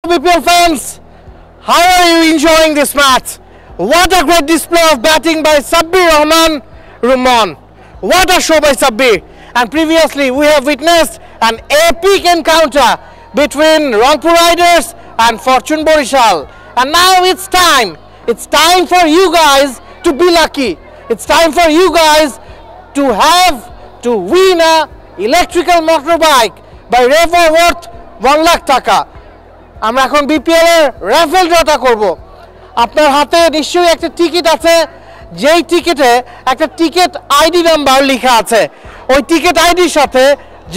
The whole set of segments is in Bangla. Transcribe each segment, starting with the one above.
BPL fans, how are you enjoying this match? What a great display of batting by Sabbir Rahman Rumon. What a show by Sabbir. And previously we have witnessed an epic encounter between Rangpur Riders and Fortune Borishal. And now it's time. It's time for you guys to be lucky. It's time for you guys to win a electrical motorbike by Revo worth 1 lakh taka. আমরা এখন বিপিএল এর রাফেল ড্রটা করব। আপনার হাতে নিশ্চয়ই একটা টিকিট আছে, যেই টিকিটে একটা টিকিট আইডি নাম্বার লেখা আছে। ওই টিকিট আইডির সাথে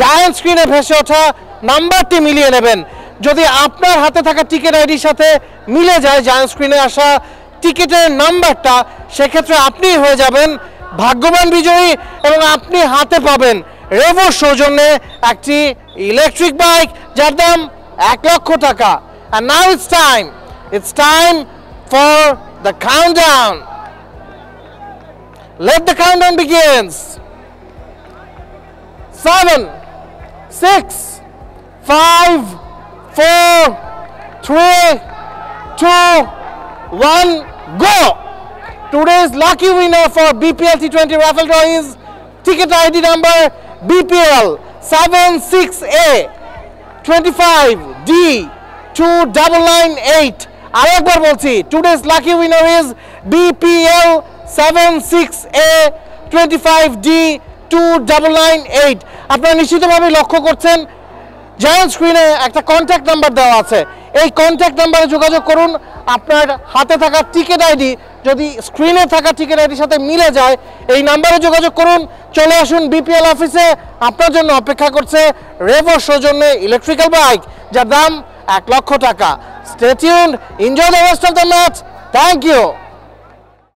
জায়ান্ট স্ক্রিনে ভেসে ওঠা নাম্বারটি মিলিয়ে নেবেন। যদি আপনার হাতে থাকা টিকিট আইডির সাথে মিলে যায় জায়ান্ট স্ক্রিনে আসা টিকিটের নাম্বারটা, সেক্ষেত্রে আপনি হয়ে যাবেন ভাগ্যবান বিজয়ী এবং আপনি হাতে পাবেন রেভো সৌজন্যে একটি ইলেকট্রিক বাইক যার দাম 1 লক্ষ টাকা। And now it's time for the countdown. Let the countdown begins. 7, 6, 5, 4, 3, 2, 1, go! Today's lucky winner for BPL T20 raffle draw is ticket ID number BPL 76A 25D 2998. আরেকবার বলছি, today's lucky winner is BPL 76A 25D 2998. আপনারা নিশ্চিতভাবে লক্ষ্য করছেন জায়ান্ট স্ক্রিনে একটা কন্ট্যাক্ট নাম্বার দেওয়া আছে। এই কন্ট্যাক্ট নাম্বারে যোগাযোগ করুন। আপনার হাতে থাকা টিকিট আইডি যদি স্ক্রিনে থাকা টিকিট আইডির সাথে মিলে যায়, এই নাম্বারে যোগাযোগ করুন। চলে আসুন বিপিএল অফিসে, আপনার জন্য অপেক্ষা করছে রেভো সৌজন্যে ইলেকট্রিক্যাল বাইক যার দাম 1 লক্ষ টাকা। Stay tuned, enjoy the rest of the match. Thank you.